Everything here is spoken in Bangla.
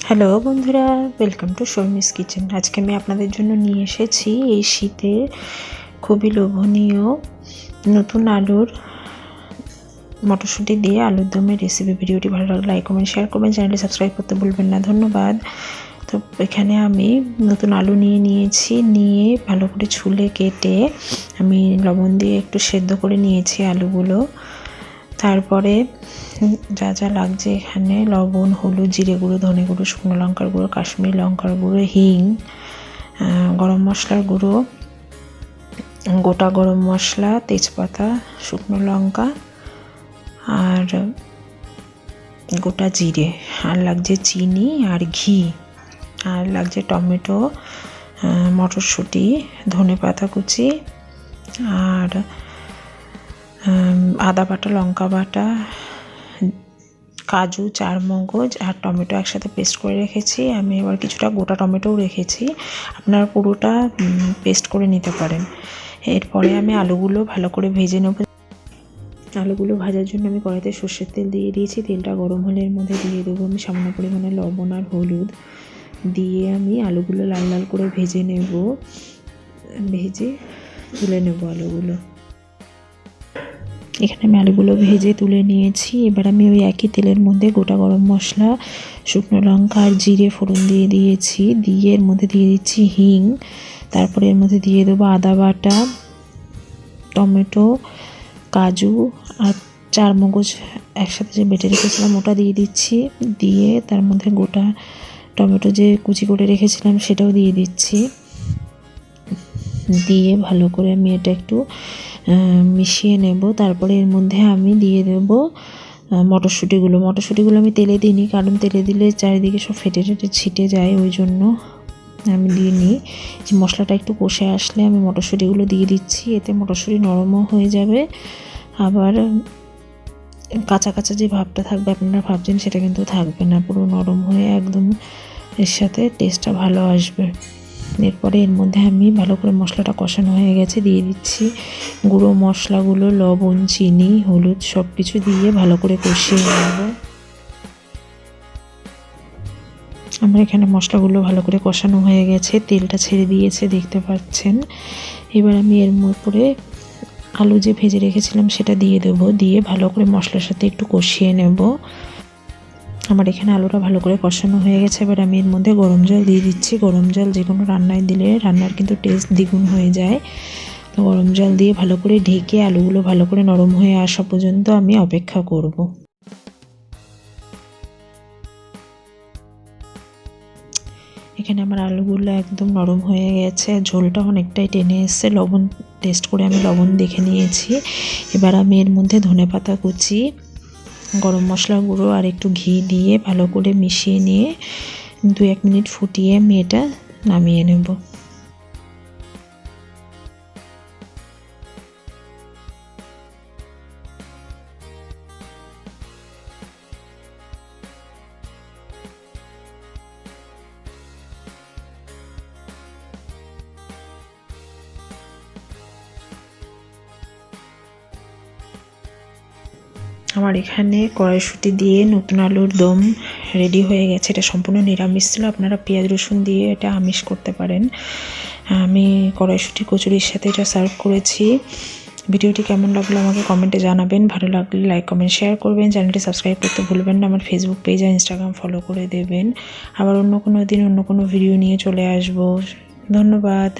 হ্যালো বন্ধুরা, ওয়েলকাম টু শর্মিস কিচেন। আজকে আমি আপনাদের জন্য নিয়ে এসেছি এই শীতে খুবই লোভনীয় নতুন আলুর মটরশুঁটি দিয়ে আলুর দমের রেসিপি। ভিডিওটি ভালো লাগলে লাইক কমেন্ট শেয়ার করবেন, চ্যানেলটি সাবস্ক্রাইব করতে ভুলবেন না। ধন্যবাদ। তো এখানে আমি নতুন আলু নিয়ে ভালো করে ছুলে কেটে আমি লবণ দিয়ে একটু সেদ্ধ করে নিয়েছি আলুগুলো। তারপরে যা যা লাগছে এখানে লবণ, হলুদ, জিরে গুঁড়ো, ধনে গুঁড়ো, শুকনো লঙ্কার গুঁড়ো, কাশ্মীরি লঙ্কার গুঁড়ো, হিং, গরম মশলার গুঁড়ো, গোটা গরম মশলা, তেজপাতা, শুকনো লঙ্কা আর গোটা জিরে, আর লাগছে চিনি আর ঘি, আর লাগছে টমেটো, মটরশুঁটি, ধনে পাতা কুচি আর আদা বাটা, লঙ্কা বাটা, কাজু, চারমগজ আর টমেটো একসাথে পেস্ট করে রেখেছি। আমি এবার কিছুটা গোটা টমেটোও রেখেছি, আপনারা পুরোটা পেস্ট করে নিতে পারেন। এরপরে আমি আলুগুলো ভালো করে ভেজে নেব। আলুগুলো ভাজার জন্য আমি কড়াইতে সর্ষের তেল দিয়ে দিয়েছি। তেলটা গরম হলে এর মধ্যে দিয়ে দেবো আমি সামান্য পরিমাণে লবণ আর হলুদ দিয়ে আমি আলুগুলো লাল লাল করে ভেজে তুলে নেব আলুগুলো। এখানে আমি আলুগুলো ভেজে তুলে নিয়েছি। এবার আমি ওই একই তেলের মধ্যে গোটা গরম মশলা, শুকনো লঙ্কা আর জিরে ফোড়ন দিয়েছি। দিয়ে এর মধ্যে দিয়ে দিচ্ছি হিং। তারপরে এর মধ্যে দিয়ে দেবো আদা বাটা, টমেটো, কাজু আর চারমগজ একসাথে যে বেটে রেখেছিলাম ওটা দিয়ে দিচ্ছি। দিয়ে তার মধ্যে গোটা টমেটো যে কুচি করে রেখেছিলাম সেটাও দিয়ে দিচ্ছি। দিয়ে ভালো করে আমি এটা একটু মিশিয়ে নেব। তারপরে এর মধ্যে আমি দিয়ে দেব মটরশুঁটিগুলো আমি তেলে দিইনি, কারণ তেলে দিলে চারিদিকে সব ফেটে ছিটে যায়, ওই জন্য আমি দিইনি। যে মশলাটা একটু কষে আসলে আমি মটরশুঁটিগুলো দিয়ে দিচ্ছি। এতে মটরশুঁটি নরমও হয়ে যাবে, আবার কাঁচা কাঁচা যে ভাবটা থাকবে আপনারা ভাবছেন সেটা কিন্তু থাকবে না, পুরো নরম হয়ে একদম এর সাথে টেস্টটা ভালো আসবে। এরপরে এর মধ্যে আমি ভালো করে মশলাটা কষানো হয়ে গেছে, দিয়ে দিচ্ছি গুঁড়ো মশলাগুলো, লবণ, চিনি, হলুদ সব কিছু দিয়ে ভালো করে কষিয়ে নেব। আমার এখানে মশলাগুলো ভালো করে কষানো হয়ে গেছে, তেলটা ছেড়ে দিয়েছে দেখতে পাচ্ছেন। এবার আমি এর উপরে আলু যে ভেজে রেখেছিলাম সেটা দিয়ে দেবো। দিয়ে ভালো করে মশলার সাথে একটু কষিয়ে নেব। আমার এখানে আলুটা ভালো করে কষানো হয়ে গেছে। এবার আমি এর মধ্যে গরম জল দিয়ে দিচ্ছি। গরম জল যে কোনো রান্নায় দিলে রান্নার কিন্তু টেস্ট দ্বিগুণ হয়ে যায়। তো গরম জল দিয়ে ভালো করে ঢেকে আলুগুলো ভালো করে নরম হয়ে আসা পর্যন্ত আমি অপেক্ষা করব। এখানে আমার আলুগুলো একদম নরম হয়ে গেছে, ঝোলটা অনেকটাই টেনে এসছে। লবণ টেস্ট করে আমি লবণ দেখে নিয়েছি। এবার আমি এর মধ্যে ধনেপাতা কুচি, গরম মশলা গুঁড়ো আর একটু ঘি দিয়ে ভালো করে মিশিয়ে নিয়ে 2-1 মিনিট ফুটিয়ে আমি এটা নামিয়ে নেব। আমার এখানে কড়াইশুঁটি দিয়ে নতুন আলুর দম রেডি হয়ে গেছে। এটা সম্পূর্ণ নিরামিষ ছিল, আপনারা পেঁয়াজ রসুন দিয়ে এটা আমিষ করতে পারেন। আমি কড়াইশুঁটি কচুরির সাথে এটা সার্ভ করেছি। ভিডিওটি কেমন লাগলো আমাকে কমেন্টে জানাবেন। ভালো লাগলে লাইক কমেন্ট শেয়ার করবেন, চ্যানেলটি সাবস্ক্রাইব করতে ভুলবেন না। আমার ফেসবুক পেজ আর ইনস্টাগ্রাম ফলো করে দেবেন। আবার অন্য কোনো দিন অন্য কোনো ভিডিও নিয়ে চলে আসবো। ধন্যবাদ।